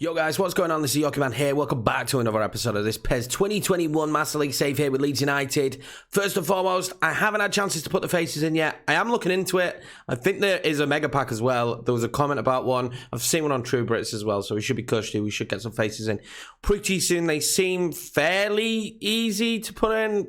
Yo guys, what's going on? This is Yoki Man here. Welcome back to another episode of this PES 2021 Master League save here with Leeds United. First and foremost, I haven't had chances to put the faces in yet. I am looking into it. I think there is a mega pack as well. There was a comment about one. I've seen one on True Brits as well, so we should be cushy. We should get some faces in pretty soon. They seem fairly easy to put in.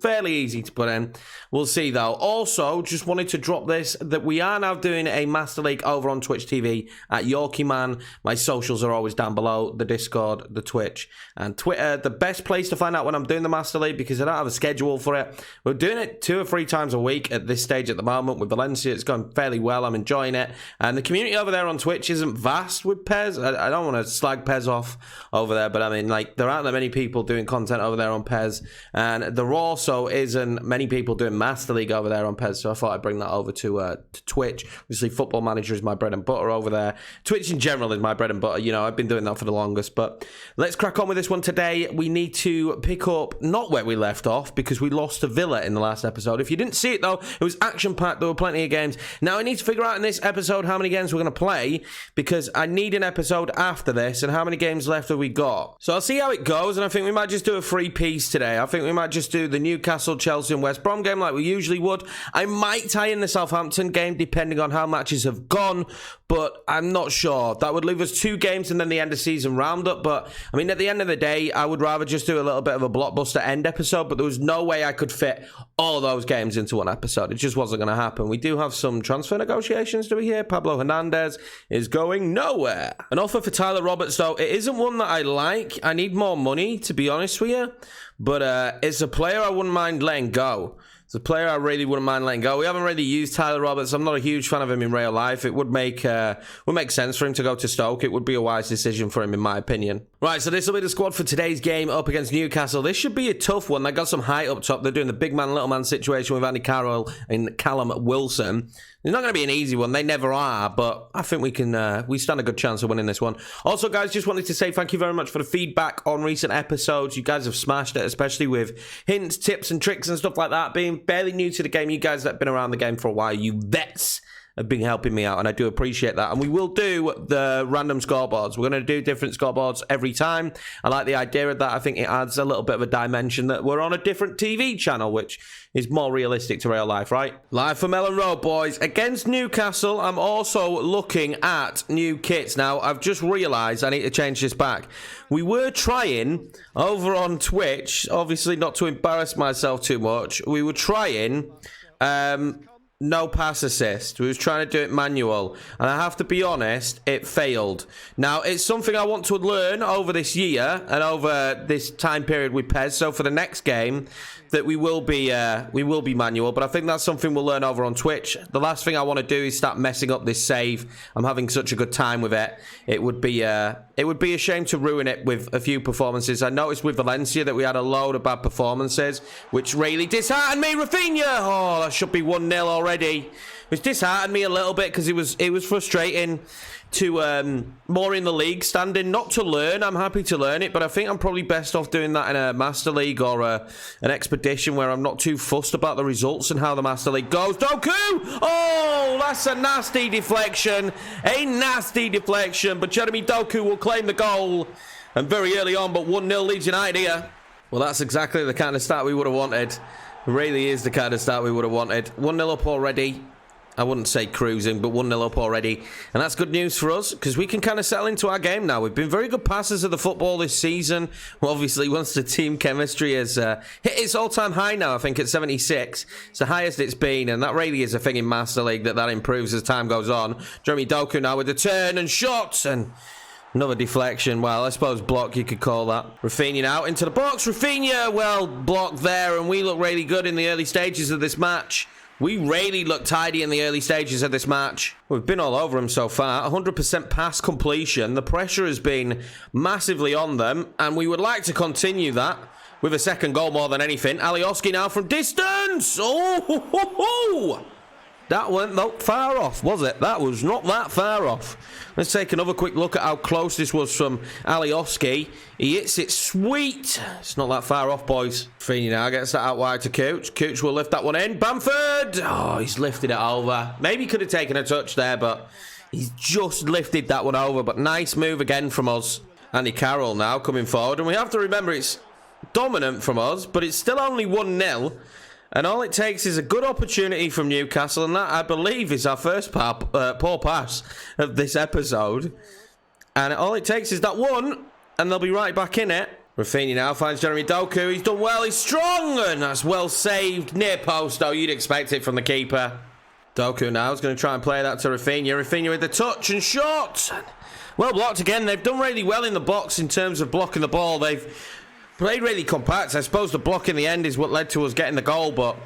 Fairly easy to put in. We'll see though. Also, just wanted to drop this, that we are now doing a Master League over on Twitch TV at Yorkie Man. My socials are always down below, the Discord, the Twitch and Twitter. The best place to find out when I'm doing the Master League, because I don't have a schedule for it. We're doing it 2 or 3 times a week at this stage at the moment with Valencia. It's going fairly well. I'm enjoying it, and the community over there on Twitch isn't vast with PES. I don't want to slag PES off over there, but I mean, like, there aren't that many people doing content over there on PES, and there also isn't many people doing Master League over there on PES, so I thought I'd bring that over to Twitch. Obviously, Football Manager is my bread and butter over there. Twitch in general is my bread and butter. You know, I've been doing that for the longest, but let's crack on with this one today. We need to pick up not where we left off, because we lost to Villa in the last episode. If you didn't see it though, it was action-packed. There were plenty of games. Now I need to figure out in this episode how many games we're going to play, because I need an episode after this, and how many games left have we got. So I'll see how it goes, and I think we might just do a free piece today. I think we might just do the Newcastle, Chelsea and West Brom game like we usually would. I might tie in the Southampton game depending on how matches have gone, but I'm not sure. That would leave us 2 games and then the end of season roundup. But I mean, at the end of the day, I would rather just do a little bit of a blockbuster end episode, but there was no way I could fit all those games into one episode. It just wasn't going to happen. We do have some transfer negotiations, do we hear? Pablo Hernandez is going nowhere. An offer for Tyler Roberts, though, it isn't one that I like. I need more money, to be honest with you, but it's a player I wouldn't mind letting go. It's a player I really wouldn't mind letting go. We haven't really used Tyler Roberts. I'm not a huge fan of him in real life. It would make sense for him to go to Stoke. It would be a wise decision for him, in my opinion. Right, so this will be the squad for today's game up against Newcastle. This should be a tough one. They got some height up top. They're doing the big man, little man situation with Andy Carroll and Callum Wilson. It's not going to be an easy one. They never are, but I think we stand a good chance of winning this one. Also, guys, just wanted to say thank you very much for the feedback on recent episodes. You guys have smashed it, especially with hints, tips, and tricks and stuff like that. Being barely new to the game, you guys that have been around the game for a while, you vets, have been helping me out, and I do appreciate that. And we will do the random scoreboards. We're going to do different scoreboards every time. I like the idea of that. I think it adds a little bit of a dimension that we're on a different TV channel, which is more realistic to real life, right? Live from Ellen Road, boys. Against Newcastle, I'm also looking at new kits. Now, I've just realised I need to change this back. We were trying over on Twitch, obviously not to embarrass myself too much, we were trying no pass assist. We was trying to do it manual, and I have to be honest, it failed. Now, it's something I want to learn over this year and over this time period with PES. So for the next game, that we will be manual, but I think that's something we'll learn over on Twitch. The last thing I want to do is start messing up this save. I'm having such a good time with it. It would be a shame to ruin it with a few performances. I noticed with Valencia that we had a load of bad performances, which really disheartened me. Rafinha! Oh, that should be 1-0 already. Which disheartened me a little bit, because it was frustrating to more in the league standing. Not to learn, I'm happy to learn it, but I think I'm probably best off doing that in a Master League or an Expedition where I'm not too fussed about the results and how the Master League goes. Doku! Oh, that's a nasty deflection. A nasty deflection, but Jeremy Doku will claim the goal. And very early on, but 1-0 Leeds United here. Well, that's exactly the kind of start we would have wanted. It really is the kind of start we would have wanted. 1-0 up already. I wouldn't say cruising, but 1-0 up already. And that's good news for us, because we can kind of settle into our game now. We've been very good passers of the football this season. Well, obviously, once the team chemistry has hit its all-time high now, I think, at 76. It's the highest it's been, and that really is a thing in Master League, that improves as time goes on. Jeremy Doku now with the turn and shots, and another deflection. Well, I suppose block, you could call that. Rafinha now into the box. Rafinha, well, blocked there, and we look really good in the early stages of this match. We really look tidy in the early stages of this match. We've been all over them so far. 100% pass completion. The pressure has been massively on them, and we would like to continue that with a second goal more than anything. Alioski now from distance. Oh, ho, ho, ho. That weren't that far off, was it? That was not that far off. Let's take another quick look at how close this was from Alioski. He hits it sweet. It's not that far off, boys. Feeney now gets that out wide to Cooch. Cooch will lift that one in. Bamford! Oh, he's lifted it over. Maybe he could have taken a touch there, but He's just lifted that one over, but nice move again from us. Andy Carroll now coming forward, and we have to remember it's dominant from us, but it's still only 1-0. And all it takes is a good opportunity from Newcastle, and that, I believe, is our first poor pass of this episode. And all it takes is that one, and they'll be right back in it. Rafinha now finds Jeremy Doku. He's done well. He's strong, and that's well saved. Near post, though. You'd expect it from the keeper. Doku now is going to try and play that to Rafinha. Rafinha with the touch and shot. Well blocked again. They've done really well in the box in terms of blocking the ball. They've played really compact. I suppose the block in the end is what led to us getting the goal, but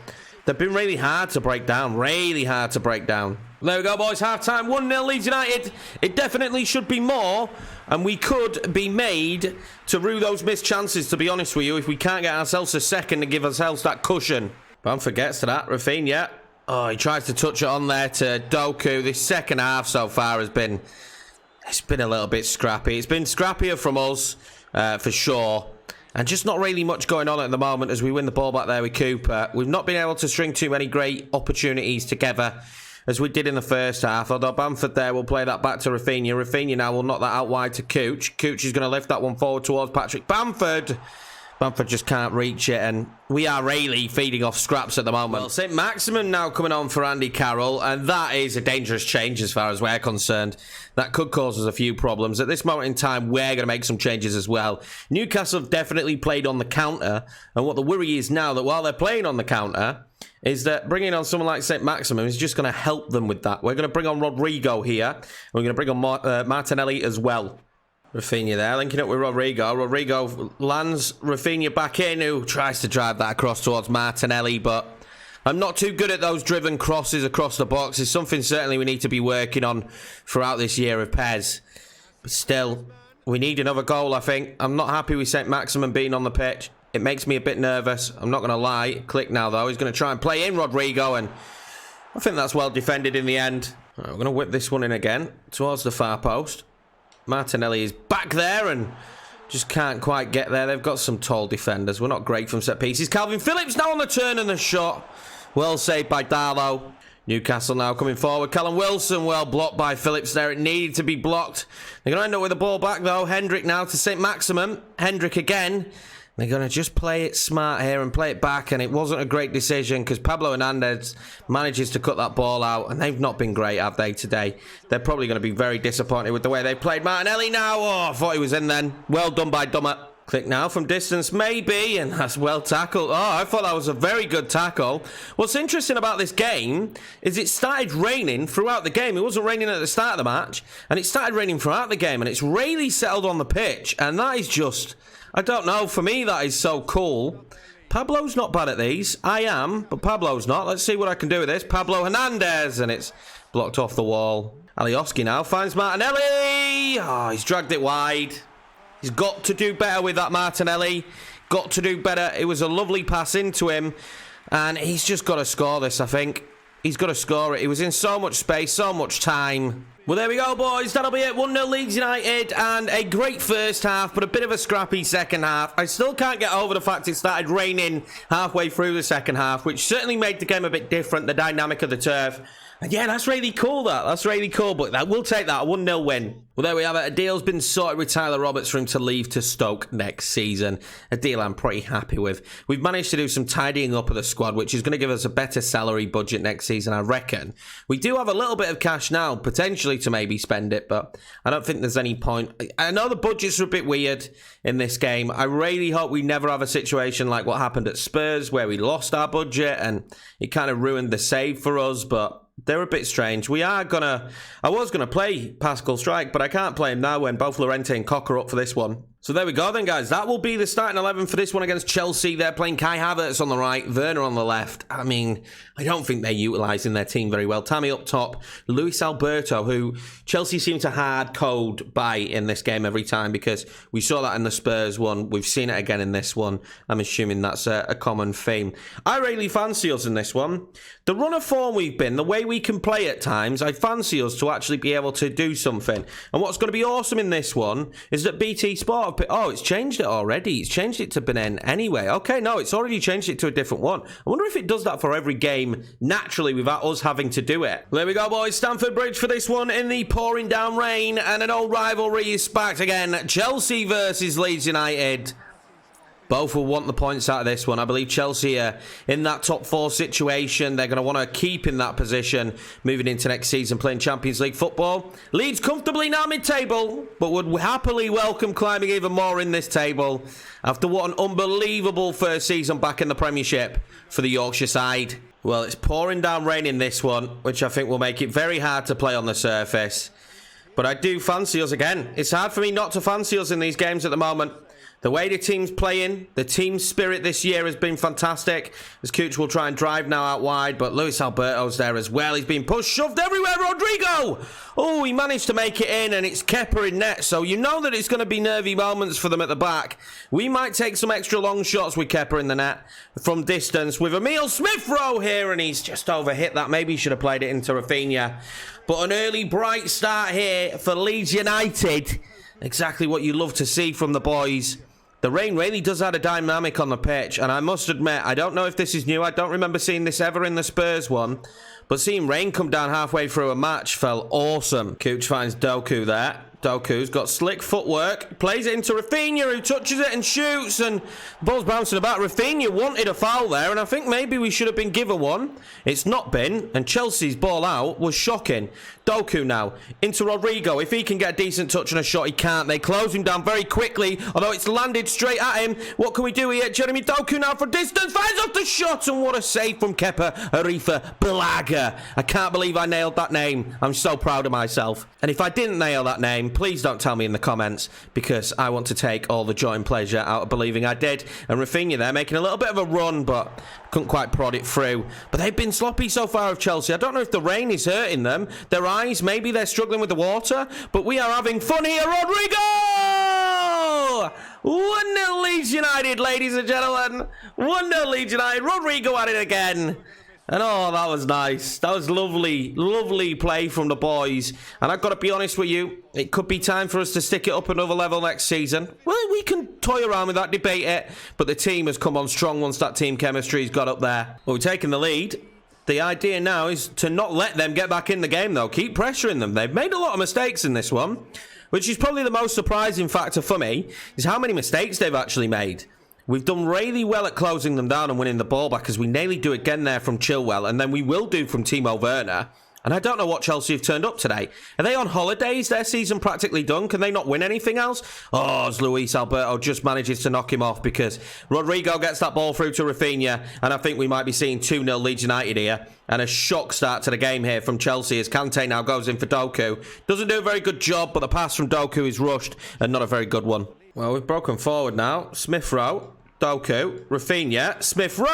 they've been really hard to break down. Really hard to break down. There we go, boys. Half-time, 1-0 Leeds United. It definitely should be more, and we could be made to rue those missed chances, to be honest with you, if we can't get ourselves a second to give ourselves that cushion. Bamford gets to that. Rafinha. Oh, he tries to touch it on there to Doku. This second half so far has been... It's been a little bit scrappy. It's been scrappier from us, for sure. And just not really much going on at the moment as we win the ball back there with Cooper. We've not been able to string too many great opportunities together as we did in the first half. Although Bamford there will play that back to Rafinha. Rafinha now will knock that out wide to Cooch. Cooch is going to lift that one forward towards Patrick Bamford. Bamford just can't reach it, and we are really feeding off scraps at the moment. Well, St. Maximin now coming on for Andy Carroll, and that is a dangerous change as far as we're concerned. That could cause us a few problems. At this moment in time, we're going to make some changes as well. Newcastle have definitely played on the counter, and what the worry is now that while they're playing on the counter, is that bringing on someone like St. Maximin is just going to help them with that. We're going to bring on Rodrigo here. We're going to bring on Martinelli as well. Rafinha there, linking up with Rodrigo. Rodrigo lands Rafinha back in, who tries to drive that across towards Martinelli, but I'm not too good at those driven crosses across the box. It's something certainly we need to be working on throughout this year of PES. But still, we need another goal, I think. I'm not happy with St. Maximin being on the pitch. It makes me a bit nervous. I'm not going to lie. Click now, though. He's going to try and play in Rodrigo, and I think that's well defended in the end. Right, we're going to whip this one in again towards the far post. Martinelli is back there and just can't quite get there. They've got some tall defenders. We're not great from set pieces. Calvin Phillips now on the turn and the shot. Well saved by Darlow. Newcastle now coming forward. Callum Wilson well blocked by Phillips there. It needed to be blocked. They're going to end up with the ball back though. Hendrick now to St. Maximin. Hendrick again. They're going to just play it smart here and play it back, and it wasn't a great decision because Pablo Hernandez manages to cut that ball out, and they've not been great, have they, today? They're probably going to be very disappointed with the way they played. Martinelli now. Oh, I thought he was in then. Well done by Dummer. Click now from distance, maybe, and that's well tackled. Oh, I thought that was a very good tackle. What's interesting about this game is it started raining throughout the game. It wasn't raining at the start of the match, and it started raining throughout the game, and it's really settled on the pitch, and that is just... I don't know. For me, that is so cool. Pablo's not bad at these. I am, but Pablo's not. Let's see what I can do with this. Pablo Hernandez, and it's blocked off the wall. Alioski now finds Martinelli. Oh, he's dragged it wide. He's got to do better with that Martinelli. Got to do better. It was a lovely pass into him, and he's just got to score this, I think. He's got to score it. He was in so much space, so much time. Well, there we go, boys. That'll be it. 1-0 Leeds United, and a great first half, but a bit of a scrappy second half. I still can't get over the fact it started raining halfway through the second half, which certainly made the game a bit different, the dynamic of the turf. And yeah, that's really cool, that. That's really cool, but we'll take that, a 1-0 win. Well, there we have it. A deal's been sorted with Tyler Roberts for him to leave to Stoke next season. A deal I'm pretty happy with. We've managed to do some tidying up of the squad, which is going to give us a better salary budget next season, I reckon. We do have a little bit of cash now, potentially to maybe spend it, but I don't think there's any point. I know the budgets are a bit weird in this game. I really hope we never have a situation like what happened at Spurs, where we lost our budget and it kind of ruined the save for us, but... they're a bit strange. I was gonna play Pascal Strike, but I can't play him now when both Llorente and Cocker are up for this one. So there we go then, guys. That will be the starting 11 for this one against Chelsea. They're playing Kai Havertz on the right, Werner on the left. I mean, I don't think they're utilising their team very well. Tammy up top, Luis Alberto, who Chelsea seem to hard code by in this game every time, because we saw that in the Spurs one. We've seen it again in this one. I'm assuming that's a common theme. I really fancy us in this one. The run of form we've been, the way we can play at times, I fancy us to actually be able to do something. And what's going to be awesome in this one is that BT Sport of... Oh, it's changed it already. It's changed it to Benin anyway. Okay, no, it's already changed it to a different one. I wonder if it does that for every game naturally without us having to do it. There we go, boys. Stamford Bridge for this one in the pouring down rain. And an old rivalry is sparked again. Chelsea versus Leeds United. Both will want the points out of this one. I believe Chelsea are in that top 4 situation. They're going to want to keep in that position moving into next season playing Champions League football. Leeds comfortably now mid-table, but would happily welcome climbing even more in this table after what an unbelievable first season back in the Premiership for the Yorkshire side. Well, it's pouring down rain in this one, which I think will make it very hard to play on the surface. But I do fancy us again. It's hard for me not to fancy us in these games at the moment. The way the team's playing, the team spirit this year has been fantastic. As Cooch will try and drive now out wide, but Luis Alberto's there as well. He's been pushed, shoved everywhere. Rodrigo! Oh, he managed to make it in, and it's Kepa in net. So you know that it's going to be nervy moments for them at the back. We might take some extra long shots with Kepa in the net from distance with Emile Smith-Rowe here, and he's just overhit that. Maybe he should have played it into Rafinha. But an early bright start here for Leeds United. Exactly what you love to see from the boys. The rain really does add a dynamic on the pitch, and I must admit, I don't know if this is new. I don't remember seeing this ever in the Spurs one, but seeing rain come down halfway through a match felt awesome. Cooch finds Doku there. Doku's got slick footwork, plays it into Rafinha, who touches it and shoots, and the ball's bouncing about. Rafinha wanted a foul there, and I think maybe we should have been given one. It's not been, and Chelsea's ball out was shocking. Doku now into Rodrigo. If he can get a decent touch on a shot, he can't. They close him down very quickly, although it's landed straight at him. What can we do here? Jeremy Doku now for distance, finds off the shot, and what a save from Kepa Arrizabalaga. I can't believe I nailed that name. I'm so proud of myself. And if I didn't nail that name, please don't tell me in the comments, because I want to take all the joy and pleasure out of believing I did. And Rafinha there making a little bit of a run, but couldn't quite prod it through. But they've been sloppy so far of Chelsea. I don't know if the rain is hurting them. Their eyes, maybe they're struggling with the water, but we are having fun here. Rodrigo! 1-0 Leeds United, ladies and gentlemen. 1-0 Leeds United. Rodrigo at it again. And oh, that was nice. That was lovely, lovely play from the boys. And I've got to be honest with you, it could be time for us to stick it up another level next season. Well, we can toy around with that, debate it. But the team has come on strong once that team chemistry's got up there. Well, we're taking the lead. The idea now is to not let them get back in the game, though. Keep pressuring them. They've made a lot of mistakes in this one, which is probably the most surprising factor for me, is how many mistakes they've actually made. We've done really well at closing them down and winning the ball back, as we nearly do again there from Chilwell, and then we will do from Timo Werner. And I don't know what Chelsea have turned up today. Are they on holidays? Their season practically done? Can they not win anything else? Oh, as Luis Alberto just manages to knock him off, because Rodrigo gets that ball through to Rafinha, and I think we might be seeing 2-0 Leeds United here. And a shock start to the game here from Chelsea, as Kante now goes in for Doku. Doesn't do a very good job, but the pass from Doku is rushed and not a very good one. Well, we've broken forward now. Smith-Rowe, Doku, Rafinha, Smith-Rowe!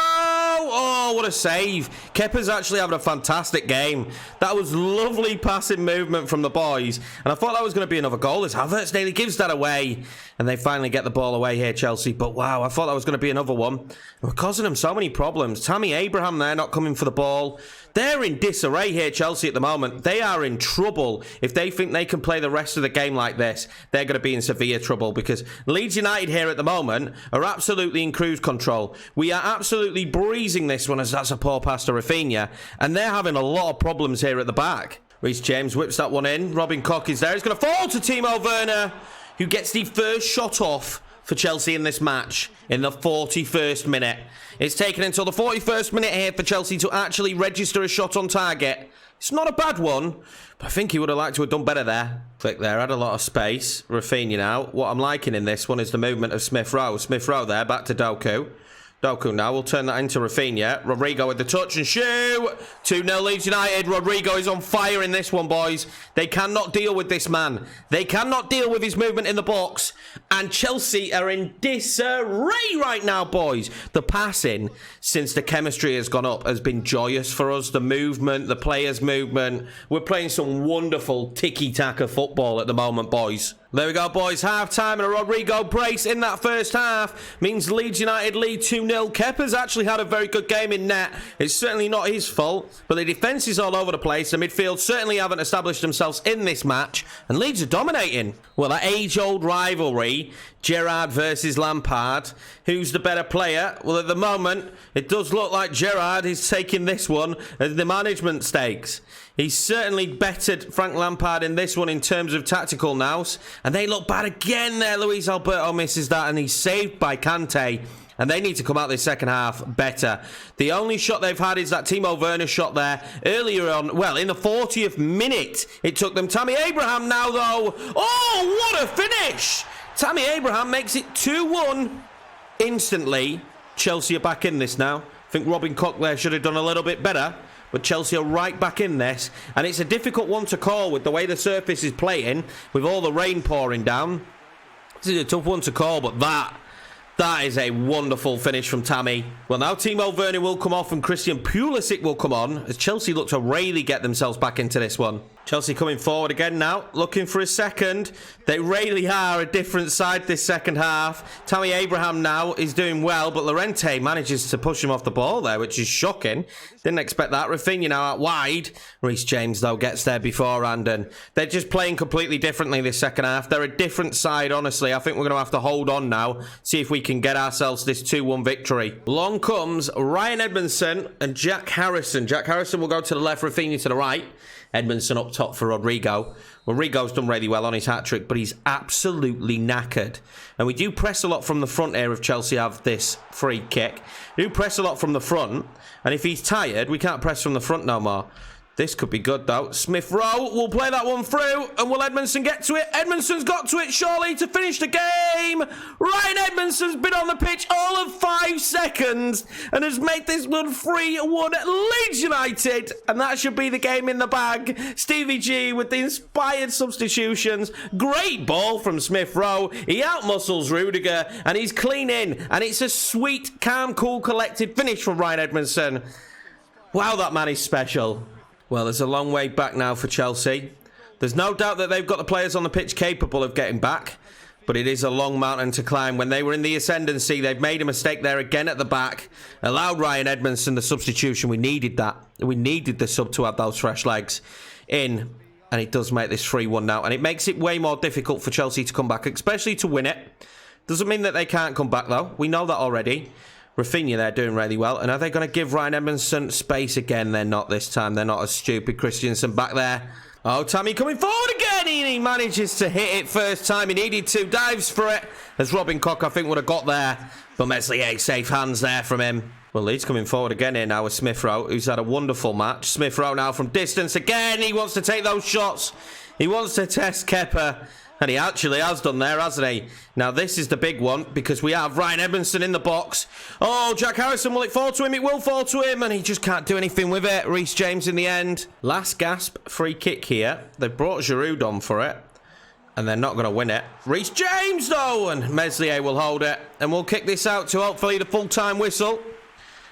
Oh, what a save. Kepa's actually having a fantastic game. That was lovely passing movement from the boys. And I thought that was going to be another goal, as Havertz nearly gives that away. And they finally get the ball away here, Chelsea. But wow, I thought that was going to be another one. We're causing them so many problems. Tammy Abraham there not coming for the ball. They're in disarray here, Chelsea, at the moment. They are in trouble. If they think they can play the rest of the game like this, they're going to be in severe trouble, because Leeds United here at the moment are absolutely in cruise control. We are absolutely breezing this one, as that's a poor pass to Rafinha, and they're having a lot of problems here at the back. Reece James whips that one in. Robin Koch is there. He's going to fall to Timo Werner, who gets the first shot off for Chelsea in this match in the 41st minute. It's taken until the 41st minute here for Chelsea to actually register a shot on target. It's not a bad one, but I think he would have liked to have done better there. Click there, had a lot of space. Rafinha now. What I'm liking in this one is the movement of Smith-Rowe. Smith-Rowe there, back to Doku. Doku now will turn that into Rafinha. Rodrigo with the touch and shoot. 2-0 Leeds United. Rodrigo is on fire in this one, boys. They cannot deal with this man. They cannot deal with his movement in the box. And Chelsea are in disarray right now, boys. The passing, since the chemistry has gone up, has been joyous for us. The movement, the players' movement. We're playing some wonderful tiki-taka football at the moment, boys. There we go, boys. Half-time and a Rodrigo brace in that first half means Leeds United lead 2-0. Kepa's actually had a very good game in net. It's certainly not his fault, but the defence is all over the place. The midfield certainly haven't established themselves in this match, and Leeds are dominating. Well, that age-old rivalry, Gerrard versus Lampard, who's the better player? Well, at the moment, it does look like Gerrard is taking this one as the management stakes. He's certainly bettered Frank Lampard in this one in terms of tactical nous. And they look bad again there. Luis Alberto misses that and he's saved by Kante. And they need to come out this second half better. The only shot they've had is that Timo Werner shot there earlier on. Well, in the 40th minute, it took them. Tammy Abraham now, though. Oh, what a finish! Tammy Abraham makes it 2-1 instantly. Chelsea are back in this now. I think Robin Koch there should have done a little bit better. But Chelsea are right back in this. And it's a difficult one to call with the way the surface is playing, with all the rain pouring down. This is a tough one to call, but that is a wonderful finish from Tammy. Well, now Timo Werner will come off and Christian Pulisic will come on as Chelsea look to really get themselves back into this one. Chelsea coming forward again now, looking for a second. They really are a different side this second half. Tammy Abraham now is doing well, but Llorente manages to push him off the ball there, which is shocking. Didn't expect that. Rafinha now out wide. Reece James, though, gets there beforehand, and they're just playing completely differently this second half. They're a different side, honestly. I think we're going to have to hold on now, see if we can get ourselves this 2-1 victory. Along comes Ryan Edmondson and Jack Harrison. Jack Harrison will go to the left, Rafinha to the right. Edmondson up top for Rodrigo. Rodrigo's done really well on his hat-trick, but he's absolutely knackered. And we do press a lot from the front here if Chelsea have this free kick. We do press a lot from the front, and if he's tired, we can't press from the front no more. This could be good, though. Smith Rowe will play that one through, and will Edmondson get to it? Edmondson's got to it, surely, to finish the game. Ryan Edmondson's been on the pitch all of 5 seconds and has made this one 3-1 Leeds United, and that should be the game in the bag. Stevie G with the inspired substitutions. Great ball from Smith Rowe. He outmuscles Rudiger, and he's clean in, and it's a sweet, calm, cool, collected finish from Ryan Edmondson. Wow, that man is special. Well, there's a long way back now for Chelsea. There's no doubt that they've got the players on the pitch capable of getting back, but it is a long mountain to climb. When they were in the ascendancy, they've made a mistake there again at the back. Allowed Ryan Edmondson the substitution. We needed that. We needed the sub to have those fresh legs in, and it does make this 3-1 now. And it makes it way more difficult for Chelsea to come back, especially to win it. Doesn't mean that they can't come back, though. We know that already. Rafinha there doing really well. And are they going to give Ryan Edmondson space again? They're not this time. They're not as stupid. Christensen back there. Oh, Tammy coming forward again. He manages to hit it first time. He needed to. Dives for it. As Robin Koch, I think, would have got there. But Meslier, safe hands there from him. Well, Leeds coming forward again here now with Smith Rowe, who's had a wonderful match. Smith Rowe now from distance again. He wants to take those shots. He wants to test Kepa. And he actually has done there, hasn't he? Now, this is the big one, because we have Ryan Edmondson in the box. Oh, Jack Harrison, will it fall to him? It will fall to him, and he just can't do anything with it. Reece James in the end. Last gasp free kick here. They've brought Giroud on for it, and they're not going to win it. Reece James, though, and Meslier will hold it. And we'll kick this out to hopefully the full-time whistle.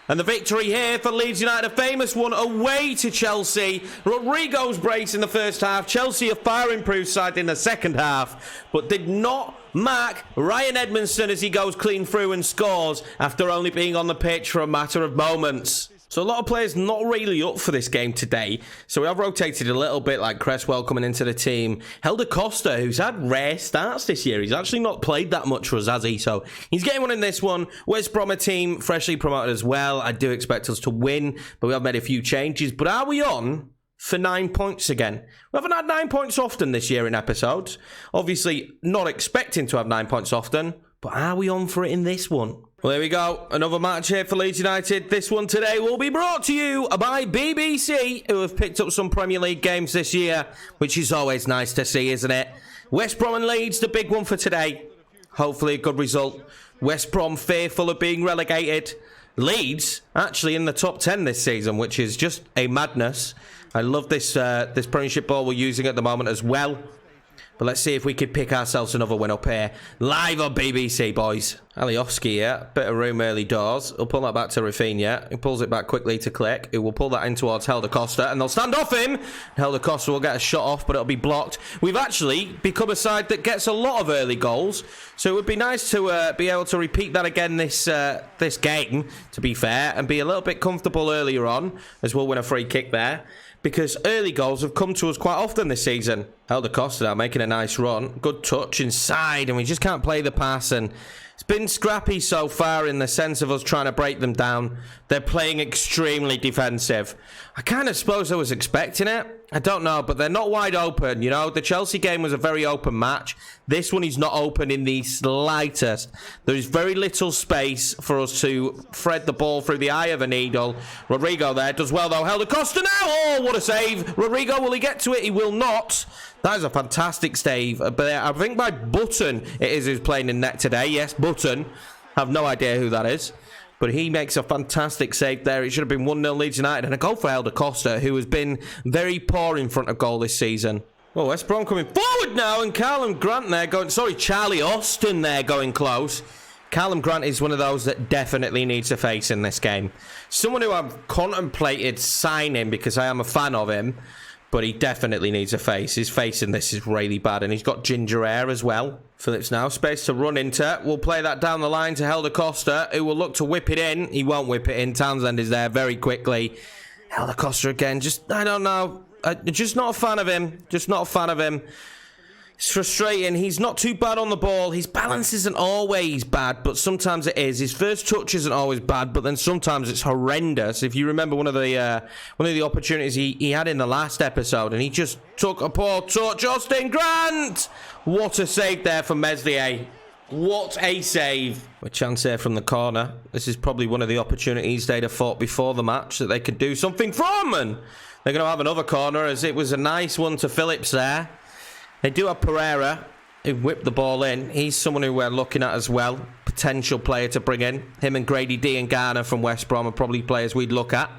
And the victory here for Leeds United, a famous one away to Chelsea. Rodrigo's brace in the first half. Chelsea a far improved side in the second half, but did not mark Ryan Edmondson as he goes clean through and scores after only being on the pitch for a matter of moments. So a lot of players not really up for this game today. So we have rotated a little bit, like Cresswell coming into the team. Helder Costa, who's had rare starts this year. He's actually not played that much for us, has he? So he's getting one in this one. West Brom a team freshly promoted as well. I do expect us to win, but we have made a few changes. But are we on for 9 points again? We haven't had 9 points often this year in episodes. Obviously not expecting to have 9 points often, but are we on for it in this one? Well, there we go. Another match here for Leeds United. This one today will be brought to you by BBC, who have picked up some Premier League games this year, which is always nice to see, isn't it? West Brom and Leeds, the big one for today. Hopefully a good result. West Brom fearful of being relegated. Leeds actually in the top 10 this season, which is just a madness. I love this this Premiership ball we're using at the moment as well. But let's see if we could pick ourselves another win up here. Live on BBC, boys. Alioski here, bit of room early doors. He'll pull that back to Rafinha. He pulls it back quickly to Click, who will pull that in towards Helder Costa, and they'll stand off him. Helder Costa will get a shot off, but it'll be blocked. We've actually become a side that gets a lot of early goals, so it would be nice to be able to repeat that again this game, to be fair, and be a little bit comfortable earlier on, as we'll win a free kick there, because early goals have come to us quite often this season. Helder Costa now making a nice run. Good touch inside, and we just can't play the pass, and it's been scrappy so far in the sense of us trying to break them down. They're playing extremely defensive. I kind of suppose I was expecting it. I don't know, but they're not wide open. You know, the Chelsea game was a very open match. This one is not open in the slightest. There is very little space for us to thread the ball through the eye of a needle. Rodrigo there does well, though. Helder Costa now. Oh, what a save. Rodrigo, will he get to it? He will not. That is a fantastic save. But I think by Button it is who's playing in net today. Yes, Button. I have no idea who that is. But he makes a fantastic save there. It should have been 1-0 Leeds United. And a goal for Helder Costa, who has been very poor in front of goal this season. Oh, West Brom coming forward now. And Callum Grant there going... Sorry, Charlie Austin there going close. Callum Grant is one of those that definitely needs a face in this game. Someone who I've contemplated signing because I am a fan of him. But he definitely needs a face. His face in this is really bad. And he's got ginger hair as well. Phillips now, space to run into. We'll play that down the line to Helder Costa, who will look to whip it in. He won't whip it in. Townsend is there very quickly. Helder Costa again. Just, I don't know. Just not a fan of him. Just not a fan of him. It's frustrating. He's not too bad on the ball. His balance isn't always bad, but sometimes it is. His first touch isn't always bad, but then sometimes it's horrendous. If you remember one of the opportunities he had in the last episode, and he just took a poor touch. Austin Grant! What a save there from Meslier. What a save. A chance here from the corner. This is probably one of the opportunities they'd have thought before the match that they could do something from, and they're going to have another corner, as it was a nice one to Phillips there. They do have Pereira, who whipped the ball in. He's someone who we're looking at as well. Potential player to bring in. Him and Grady D and Garner from West Brom are probably players we'd look at.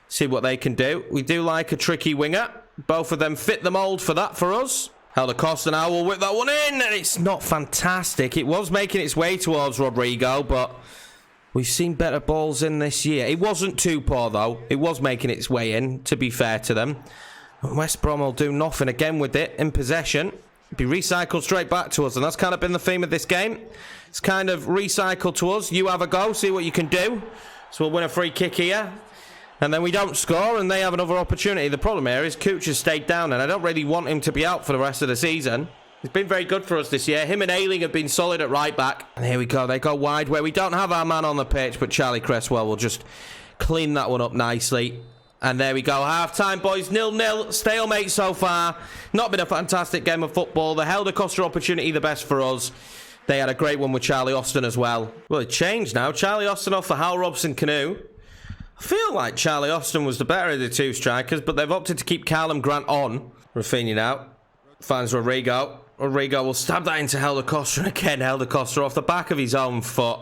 See what they can do. We do like a tricky winger. Both of them fit the mould for that for us. Helder Costa now will whip that one in, and it's not fantastic. It was making its way towards Rodrigo, but we've seen better balls in this year. It wasn't too poor, though. It was making its way in, to be fair to them. West Brom will do nothing again with it in possession. Be recycled straight back to us, and that's kind of been the theme of this game. It's kind of recycled to us. You have a go, see what you can do. So we'll win a free kick here, and then we don't score, and they have another opportunity. The problem here is Cooch has stayed down, and I don't really want him to be out for the rest of the season. He's been very good for us this year. Him and Ayling have been solid at right back. And here we go. They go wide where we don't have our man on the pitch, but Charlie Cresswell will just clean that one up nicely. And there we go. Half-time, boys. 0-0. Stalemate so far. Not been a fantastic game of football. The Helder Costa opportunity the best for us. They had a great one with Charlie Austin as well. Well, it changed now. Charlie Austin off for Hal Robson-Kanu. I feel like Charlie Austin was the better of the two strikers, but they've opted to keep Callum Grant on. Rafinha now. Finds Rodrigo. Rodrigo will stab that into Helder Costa. And again, Helder Costa off the back of his own foot.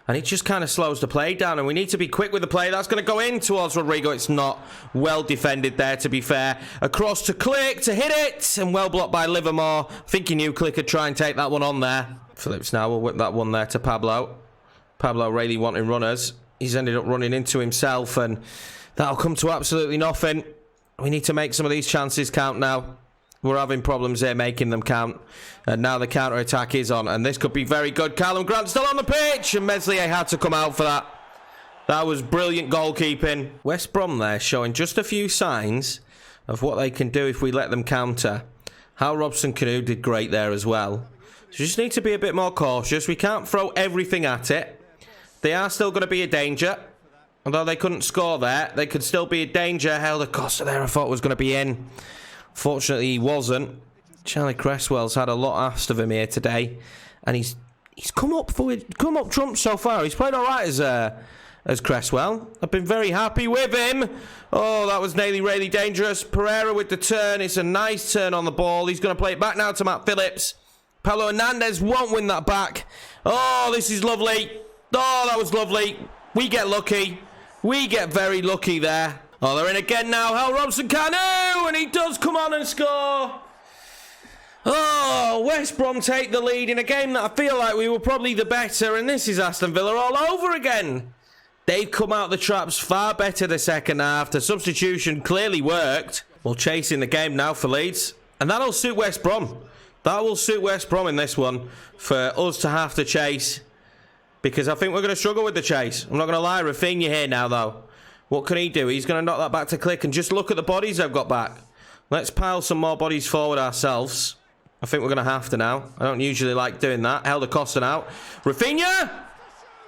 And it just kind of slows the play down, and we need to be quick with the play. That's going to go in towards Rodrigo. It's not well defended there, to be fair. Across to Click to hit it, and well blocked by Livermore. I think he knew Click would try and take that one on there. Phillips now will whip that one there to Pablo. Pablo really wanting runners. He's ended up running into himself, and that'll come to absolutely nothing. We need to make some of these chances count now. We're having problems here making them count. And now the counter-attack is on. And this could be very good. Callum Grant still on the pitch. And Meslier had to come out for that. That was brilliant goalkeeping. West Brom there showing just a few signs of what they can do if we let them counter. Hal Robson-Kanu did great there as well. So just need to be a bit more cautious. We can't throw everything at it. They are still going to be a danger. Although they couldn't score there, they could still be a danger. Helder Costa there I thought was going to be in. Fortunately, he wasn't. Charlie Cresswell's had a lot asked of him here today, and he's come up trumps so far. He's played all right as Cresswell. I've been very happy with him. Oh, that was nearly really dangerous. Pereira with the turn. It's a nice turn on the ball. He's going to play it back now to Matt Phillips. Pablo Hernandez won't win that back. Oh, this is lovely. Oh, that was lovely. We get lucky. We get very lucky there. Oh, they're in again now. Hal Robson-Kanu, and he does come on and score. Oh, West Brom take the lead in a game that I feel like we were probably the better, and this is Aston Villa all over again. They've come out the traps far better the second half. The substitution clearly worked. We're chasing the game now for Leeds, and that'll suit West Brom. That will suit West Brom in this one, for us to have to chase, because I think we're going to struggle with the chase. I'm not going to lie, Rafinha here now, though. What can he do? He's going to knock that back to Click, and just look at the bodies they've got back. Let's pile some more bodies forward ourselves. I think we're going to have to now. I don't usually like doing that. Helder Costa out. Rafinha!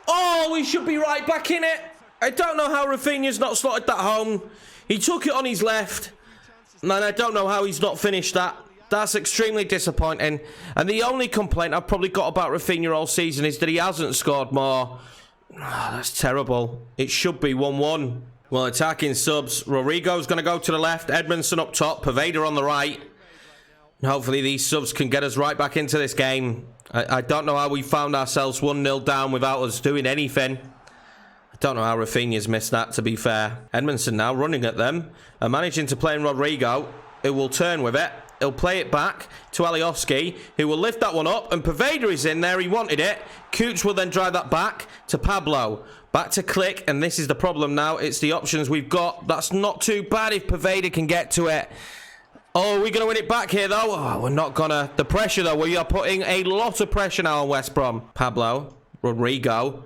Oh, we should be right back in it. I don't know how Rafinha's not slotted that home. He took it on his left, and I don't know how he's not finished that. That's extremely disappointing. And the only complaint I've probably got about Rafinha all season is that he hasn't scored more. Oh, that's terrible. It should be 1-1. Well, attacking subs. Rodrigo's going to go to the left. Edmondson up top. Poveda on the right. And hopefully these subs can get us right back into this game. I don't know how we found ourselves 1-0 down without us doing anything. I don't know how Rafinha's missed that, to be fair. Edmondson now running at them and managing to play in Rodrigo, who will turn with it. He'll play it back to Alioski, who will lift that one up, and Poveda is in there. He wanted it. Cooch will then drive that back to Pablo. Back to Click, and this is the problem now. It's the options we've got. That's not too bad if Poveda can get to it. Oh, are we going to win it back here, though? Oh, we're not going to. The pressure, though. We are putting a lot of pressure now on West Brom. Pablo, Rodrigo,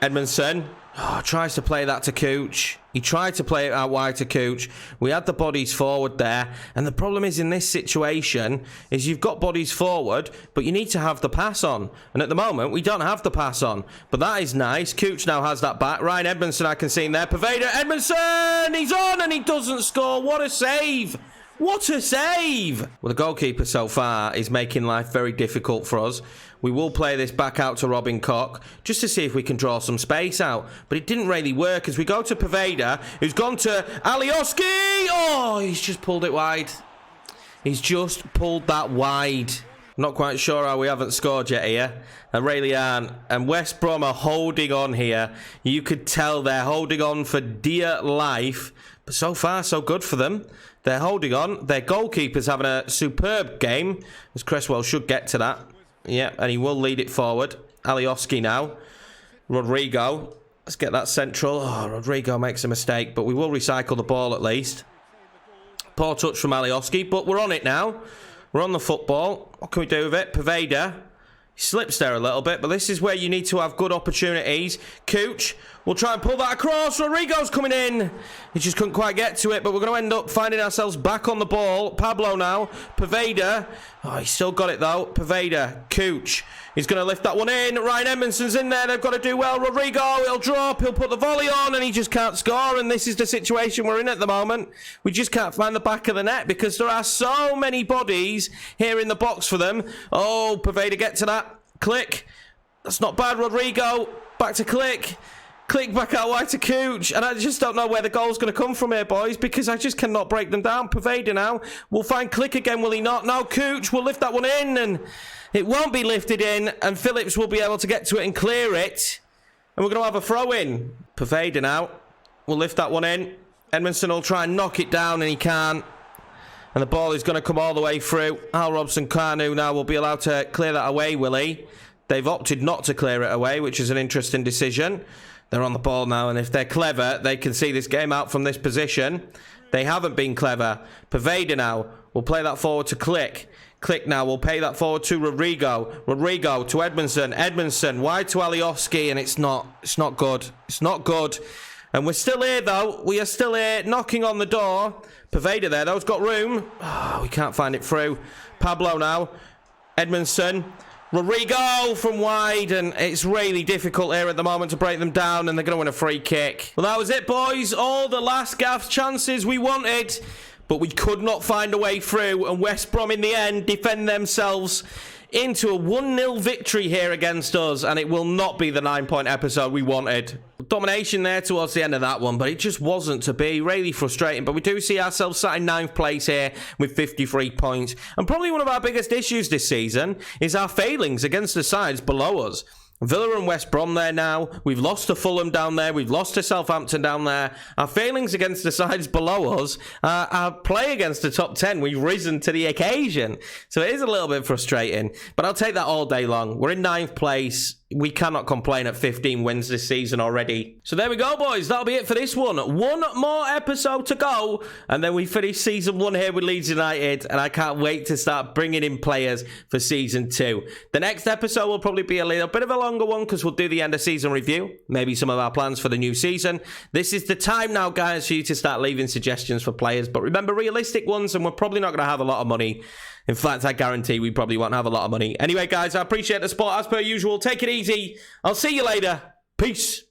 Edmondson. Oh, tries to play that to Cooch. He tried to play it out wide to Cooch. We had the bodies forward there. And the problem is in this situation is you've got bodies forward, but you need to have the pass on. And at the moment, we don't have the pass on. But that is nice. Cooch now has that back. Ryan Edmondson, I can see him there. Poveda, Edmondson! He's on and he doesn't score. What a save! What a save! Well, the goalkeeper so far is making life very difficult for us. We will play this back out to Robin Koch just to see if we can draw some space out. But it didn't really work as we go to Poveda, who's gone to Alioski. Oh, he's just pulled it wide. He's just pulled that wide. Not quite sure how we haven't scored yet here. I really aren't. And West Brom are holding on here. You could tell they're holding on for dear life. But so far, so good for them. They're holding on. Their goalkeeper's having a superb game, as Cresswell should get to that. Yeah, and he will lead it forward. Alioski now. Rodrigo. Let's get that central. Oh, Rodrigo makes a mistake, but we will recycle the ball at least. Poor touch from Alioski, but we're on it now. We're on the football. What can we do with it? Poveda. He slips there a little bit, but this is where you need to have good opportunities. Cooch will try and pull that across. Rodrigo's coming in. He just couldn't quite get to it, but we're going to end up finding ourselves back on the ball. Pablo now. Poveda. Oh, he's still got it, though. Poveda. Cooch. He's going to lift that one in. Ryan Edmondson's in there. They've got to do well. Rodrigo, he'll drop. He'll put the volley on, and he just can't score, and this is the situation we're in at the moment. We just can't find the back of the net because there are so many bodies here in the box for them. Oh, Poveda, get to that. Click. That's not bad, Rodrigo. Back to Click. Click back out wide to Cooch. And I just don't know where the goal's going to come from here, boys, because I just cannot break them down. Poveda now will find Click again, will he not? No, Cooch will lift that one in, and it won't be lifted in, and Phillips will be able to get to it and clear it. And we're going to have a throw-in. Poveda now will lift that one in. Edmondson will try and knock it down, and he can't. And the ball is going to come all the way through. Al Robson-Kanu now will be allowed to clear that away, will he? They've opted not to clear it away, which is an interesting decision. They're on the ball now, and if they're clever, they can see this game out from this position. They haven't been clever. Poveda now will play that forward to Click. Click now will pay that forward to Rodrigo. Rodrigo to Edmondson. Edmondson wide to Alioski, and it's not good. It's not good. And we're still here, though. We are still here, knocking on the door. Poveda there, though, has got room. Oh, we can't find it through. Pablo now. Edmondson. Rodrigo from wide, and it's really difficult here at the moment to break them down, and they're going to win a free kick. Well, that was it, boys. All the last gaff chances we wanted, but we could not find a way through, and West Brom in the end defend themselves into a 1-0 victory here against us, and it will not be the 9-point episode we wanted. Domination there towards the end of that one, but it just wasn't to be. Really frustrating, but we do see ourselves sat in 9th place here with 53 points. And probably one of our biggest issues this season is our failings against the sides below us. Villa and West Brom there now. We've lost to Fulham down there. We've lost to Southampton down there. Our failings against the sides below us, our play against the top 10, we've risen to the occasion. So it is a little bit frustrating, but I'll take that all day long. We're in 9th place. We cannot complain at 15 wins this season already. So there we go, boys. That'll be it for this one. One more episode to go, and then we finish season 1 here with Leeds United, and I can't wait to start bringing in players for season 2. The next episode will probably be a little bit of a longer one because we'll do the end of season review, maybe some of our plans for the new season. This is the time now, guys, for you to start leaving suggestions for players, but remember, realistic ones, and we're probably not going to have a lot of money. In fact, I guarantee we probably won't have a lot of money. Anyway, guys, I appreciate the support as per usual. Take it easy. I'll see you later. Peace.